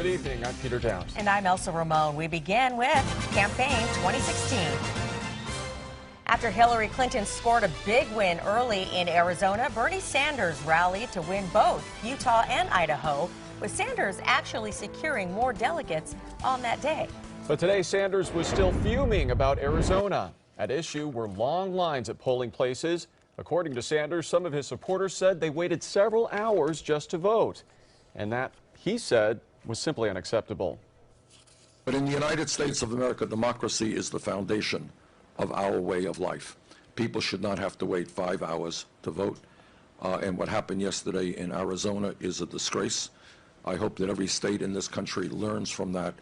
Good evening. I'm Peter Downs. And I'm Elsa Ramon. We begin with campaign 2016. After Hillary Clinton scored a big win early in Arizona, Bernie Sanders rallied to win both Utah and Idaho, with Sanders actually securing more delegates on that day. But today, Sanders was still fuming about Arizona. At issue were long lines at polling places. According to Sanders, some of his supporters said they waited several hours just to vote. And that, he said, was simply unacceptable. But in the United States of America, democracy is the foundation of our way of life. People should not have to wait 5 hours to vote. And what happened yesterday in Arizona is a disgrace. I hope that every state in this country learns from that.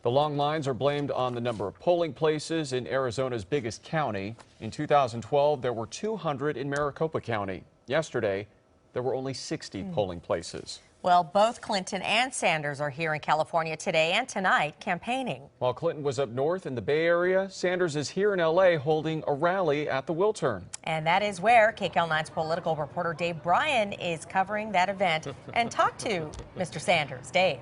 The long lines are blamed on the number of polling places in Arizona's biggest county. In 2012, there were 200 in Maricopa County. Yesterday, there were only 60 polling places. Well, both Clinton and Sanders are here in California today and tonight campaigning. While Clinton was up north in the Bay Area, Sanders is here in L.A. holding a rally at the Wiltern. And that is where KCAL9's political reporter Dave Bryan is covering that event and talked to Mr. Sanders. Dave.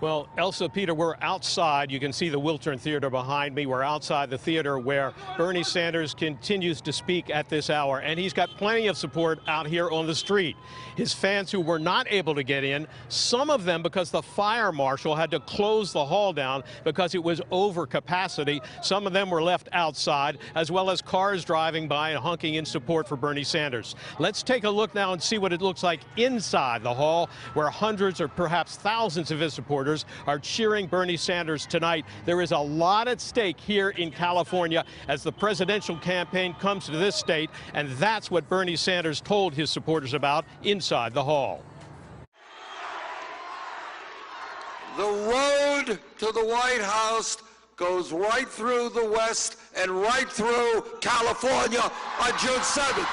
Well, Elsa, Peter, we're outside. You can see the Wiltern Theater behind me. We're outside the theater where Bernie Sanders continues to speak at this hour, and he's got plenty of support out here on the street. His fans who were not able to get in, some of them because the fire marshal had to close the hall down because it was over capacity. Some of them were left outside, as well as cars driving by and honking in support for Bernie Sanders. Let's take a look now and see what it looks like inside the hall, where hundreds or perhaps thousands of his supporters are cheering Bernie Sanders tonight. There is a lot at stake here in California as the presidential campaign comes to this state, and that's what Bernie Sanders told his supporters about inside the hall. The road to the White House goes right through the West and right through California on June 7th.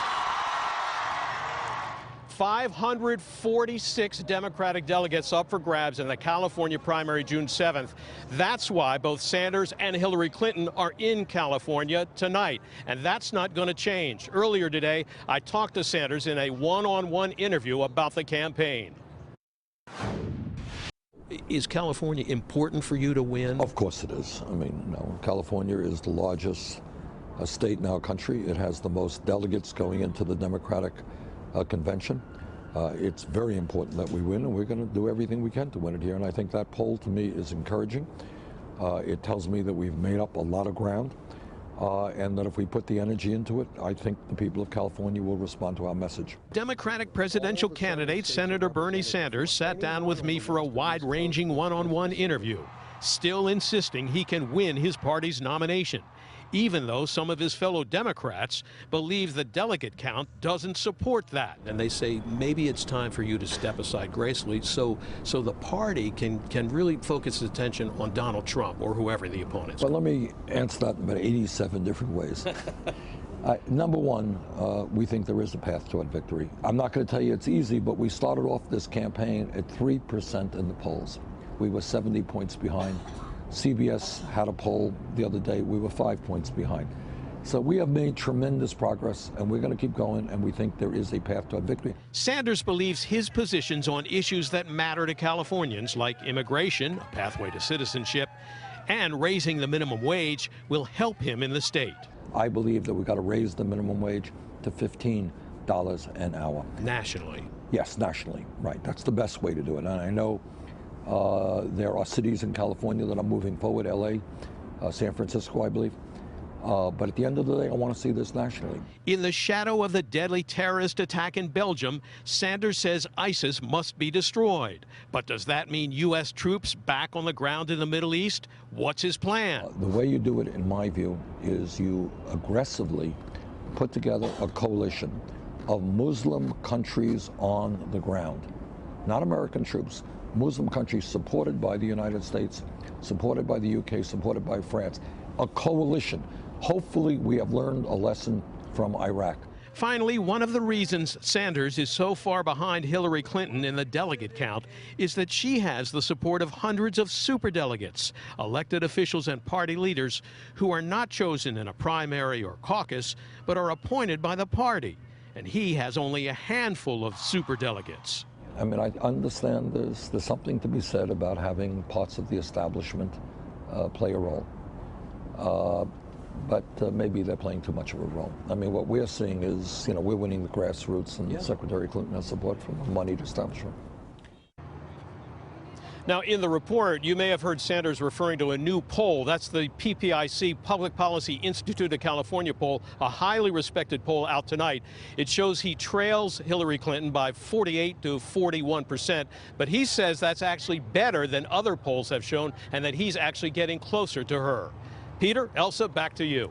546 Democratic delegates up for grabs in the California primary June 7th. That's why both Sanders and Hillary Clinton are in California tonight, and that's not going to change. Earlier today, I talked to Sanders in a one-on-one interview about the campaign. Is California important for you to win? Of course it is. I mean, California is the largest state in our country. It has the most delegates going into the Democratic convention. It's very important that we win, and we're going to do everything we can to win it here. And I think that poll, to me, is encouraging. It tells me that we've made up a lot of ground, and that if we put the energy into it, I think the people of California will respond to our message. Democratic presidential candidate Senator Bernie Sanders sat down with me for a wide-ranging one-on-one interview, still insisting he can win his party's nomination, even though some of his fellow Democrats believe the delegate count doesn't support that. And they say maybe it's time for you to step aside gracefully so the party can really focus its attention on Donald Trump or whoever the opponent is. Well, let me answer that in about 87 different ways. Number one, we think there is a path toward victory. I'm not going to tell you it's easy, but we started off this campaign at 3% in the polls. We were 70 points behind. CBS had a poll the other day. We were 5 points behind. So we have made tremendous progress, and we're going to keep going, and we think there is a path to victory. Sanders believes his positions on issues that matter to Californians, like immigration, a pathway to citizenship, and raising the minimum wage, will help him in the state. I believe that we've got to raise the minimum wage to $15 an hour. Nationally? Yes, nationally, right. That's the best way to do it. And I know there are cities in California that are moving forward, LA, San Francisco, I believe. But at the end of the day, I want to see this nationally. In the shadow of the deadly terrorist attack in Belgium, Sanders says ISIS must be destroyed. But does that mean U.S. troops back on the ground in the Middle East? What's his plan? The way you do it, in my view, is you aggressively put together a coalition of Muslim countries on the ground. Not American troops, Muslim countries supported by the United States, supported by the UK, supported by France. A coalition. Hopefully we have learned a lesson from Iraq. Finally, one of the reasons Sanders is so far behind Hillary Clinton in the delegate count is that she has the support of hundreds of superdelegates, elected officials and party leaders who are not chosen in a primary or caucus, but are appointed by the party. And he has only a handful of superdelegates. I mean, I understand there's something to be said about having parts of the establishment play a role. But maybe they're playing too much of a role. I mean, what we're seeing is, you know, we're winning the grassroots, and Secretary Clinton has support from the moneyed establishment. Now, in the report, you may have heard Sanders referring to a new poll. That's the PPIC, Public Policy Institute of California poll, a highly respected poll out tonight. It shows he trails Hillary Clinton by 48 to 41%, but he says that's actually better than other polls have shown and that he's actually getting closer to her. Peter, Elsa, back to you.